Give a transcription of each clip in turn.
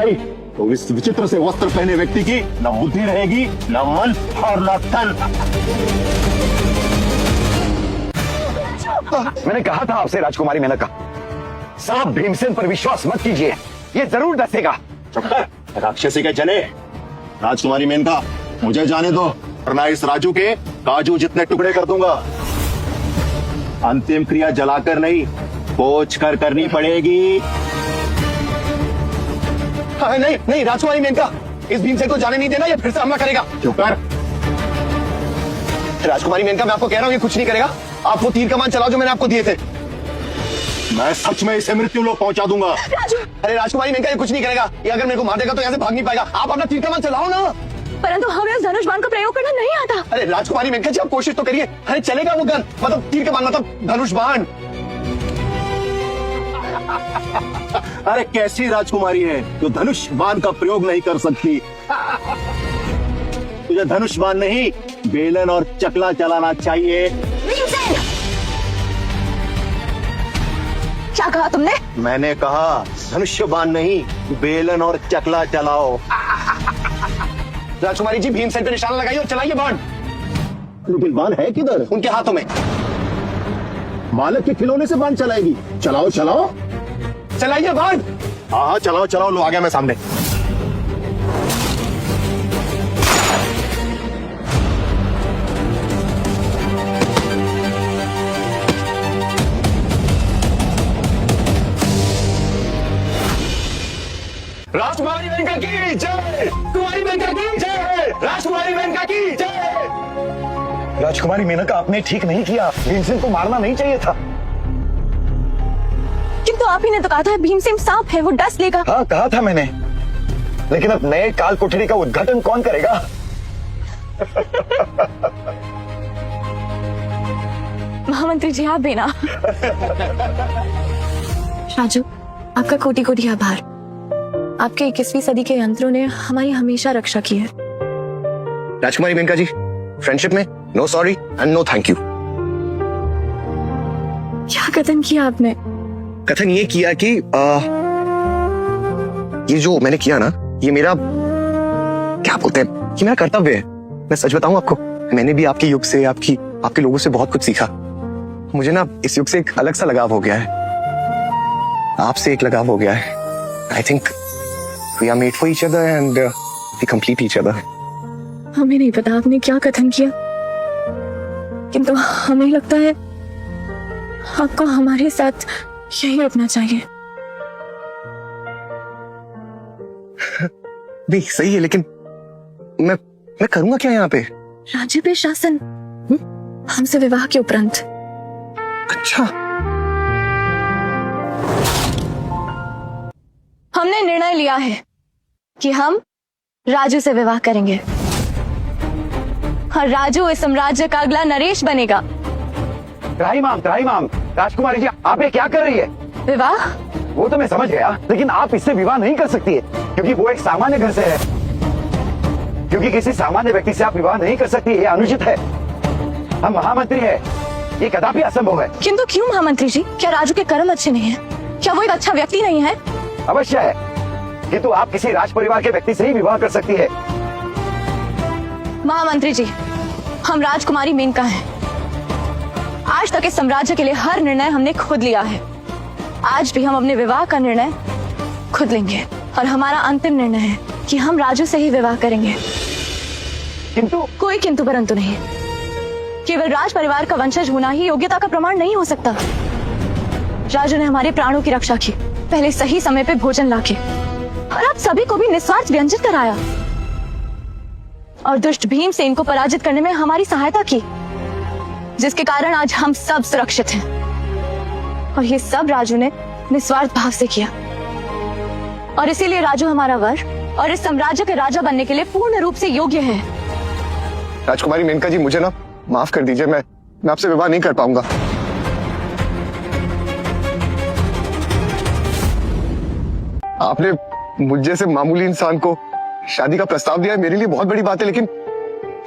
भाई, तो इस विचित्र से वस्त्र पहने व्यक्ति की न बुद्धि रहेगी, न मन और न तन। मैंने कहा था आपसे राजकुमारी मेनका, साहब भीमसेन पर विश्वास मत कीजिए, ये जरूर डसेगा। चुप कर, राक्षसी के जने। राजकुमारी मेनका, मुझे जाने दो, वरना इस राजू के काजू जितने टुकड़े कर दूंगा। अंतिम क्रिया जलाकर नहीं, पोंछ कर करनी पड़ेगी। हाँ, नहीं नहीं राजकुमारी मेनका, इस भीमसेन को जाने नहीं देना, ये फिर से हमला करेगा। चुप कर। राजकुमारी मेनका, मैं आपको कह रहा हूँ ये कुछ नहीं करेगा। आप वो तीर कमान चलाओ जो मैंने आपको दिए थे। मैं सच में इसे मृत्यु लोक पहुंचा दूंगा। अरे राजकुमारी मेनका, ये कुछ नहीं करेगा। ये अगर मेरे को मार देगा तो यहाँ से भाग नहीं पाएगा। आप अपना तीर कमान चलाओ ना। परंतु हमें उस धनुष बाण का प्रयोग करना नहीं आता। अरे राजकुमारी मेनका जी, आप कोशिश तो करिए। अरे चलेगा वो गन, मतलब तीर कमान, मतलब धनुष बाण। अरे कैसी राजकुमारी है जो धनुष बाण का प्रयोग नहीं कर सकती। तुझे धनुष बाण नहीं, बेलन और चकला चलाना चाहिए। क्या कहा तुमने? मैंने कहा धनुष्य बाण नहीं, बेलन और चकला चलाओ। राजकुमारी जी, भीमसेन पे निशाना लगाइए और चलाइए बाण। लेकिन बाण है किधर? उनके हाथों में। बालक के खिलौने से बाण चलाएगी? चलाओ चलाओ चलाइए बाण। हाँ चलाओ चलाओ, लो आ गया मैं सामने। राजकुमारी मेनका की जय, कुमारी मेनका की जय, राजकुमारी मेनका की जय। राजकुमारी मेनका, आपने ठीक नहीं किया, भीमसेन को मारना नहीं चाहिए था। किंतु आप ही ने तो कहा था भीमसेन सांप है, वो डस लेगा। हाँ कहा था मैंने, लेकिन अब नए काल कोठरी का उद्घाटन कौन करेगा? महामंत्री जी, आप भी ना। राजू, आपका कोटि कोटि आभार। आपके 21वीं सदी के यंत्रों ने हमारी हमेशा रक्षा की है। राजकुमारी मेनका जी, फ्रेंडशिप में no sorry and no thank you. क्या कथन किया आपने? कथन ये किया कि ये जो मैंने किया ना, ये मेरा, क्या बोलते हैं, ये मेरा कर्तव्य है। मैं सच बताऊं आपको, मैंने भी आपके युग से, आपके लोगों से बहुत कुछ सीखा। मुझे ना इस युग से एक अलग सा लगाव हो गया है, आपसे एक लगाव हो गया है। I think we are made for each other and we complete each other. हमें नहीं पता आपने क्या कथन किया, किंतु हमें लगता है आपको हमारे साथ यही रखना चाहिए। नहीं सही है, लेकिन मैं करूंगा क्या यहाँ पे? राज्य पे शासन हमसे विवाह के उपरांत। अच्छा, हमने निर्णय लिया है कि हम राजू से विवाह करेंगे और राजू इस साम्राज्य का अगला नरेश बनेगा। त्राहिमाम, राजकुमारी जी, आप ये क्या कर रही है? विवाह? वो तो मैं समझ गया, लेकिन आप इससे विवाह नहीं कर सकती है, क्योंकि वो एक सामान्य घर से है। क्योंकि किसी सामान्य व्यक्ति से आप विवाह नहीं कर सकती, ये अनुचित है। हम महामंत्री हैं, ये कदापि असंभव है। किंतु क्यों महामंत्री जी? क्या राजू के कर्म अच्छे नहीं हैं? क्या वो एक अच्छा व्यक्ति नहीं है? अवश्य है, किंतु आप किसी राज परिवार के व्यक्ति से ही विवाह कर सकती है। महामंत्री जी, हम राजकुमारी मेनका हैं। आज तक इस साम्राज्य के लिए हर निर्णय हमने खुद लिया है। आज भी हम अपने विवाह का निर्णय खुद लेंगे और हमारा अंतिम निर्णय है कि हम राजू से ही विवाह करेंगे। किंतु कोई किंतु परंतु नहीं। केवल राज परिवार का वंशज होना ही योग्यता का प्रमाण नहीं हो सकता। राजू ने हमारे प्राणों की रक्षा की, पहले सही समय पे भोजन लाके, और आप सभी को भी निस्वार्थ व्यंजित कराया, और दुष्ट भीमसेन को पराजित करने में हमारी सहायता की, जिसके कारण आज हम सब सुरक्षित हैं। और ये सब राजू ने निस्वार्थ भाव से किया, और इसीलिए राजू हमारा वर और इस साम्राज्य के राजा बनने के लिए पूर्ण रूप से योग्य है। राजकुमारी मेनका जी, मुझे ना माफ कर दीजिए, मैं आपसे विवाह नहीं कर पाऊंगा। आपने मुझ जैसे मामूली इंसान को शादी का प्रस्ताव दिया है, मेरे लिए बहुत बड़ी बात है, लेकिन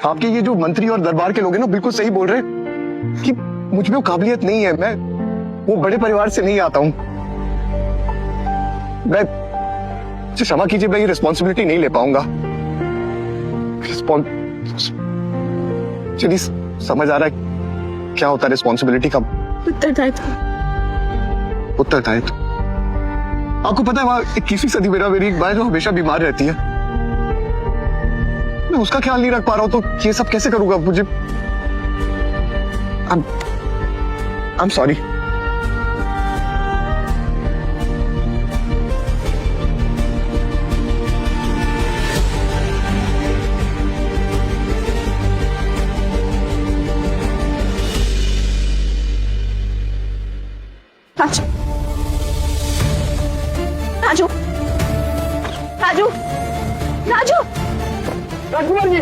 आपके ये जो मंत्री और दरबार के लोग हैं ना, बिल्कुल सही बोल रहे हैं कि मुझ में वो काबिलियत नहीं है। मैं वो बड़े परिवार से नहीं आता हूं। मैं मुझे क्षमा कीजिए, मैं ये रिस्पॉन्सिबिलिटी नहीं ले पाऊंगा। चलिए समझ आ रहा है क्या होता है रिस्पॉन्सिबिलिटी का। उत्तरदायित्व। उत्तरदायित्व। आपको पता है वहां 21वीं सदी मेरी एक बार जो हमेशा बीमार रहती है, मैं उसका ख्याल नहीं रख पा रहा हूं, तो ये सब कैसे करूंगा? मुझे I'm sorry. राजू, राजू, राजू, राजू, राजकुमार जी,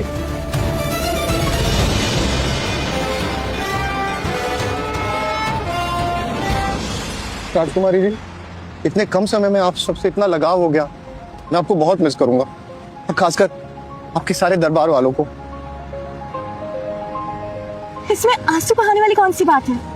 राजकुमारी जी, इतने कम समय में आप सबसे इतना लगाव हो गया, मैं आपको बहुत मिस करूंगा, और खासकर आपके सारे दरबार वालों को। इसमें आंसू बहाने वाली कौन सी बात है?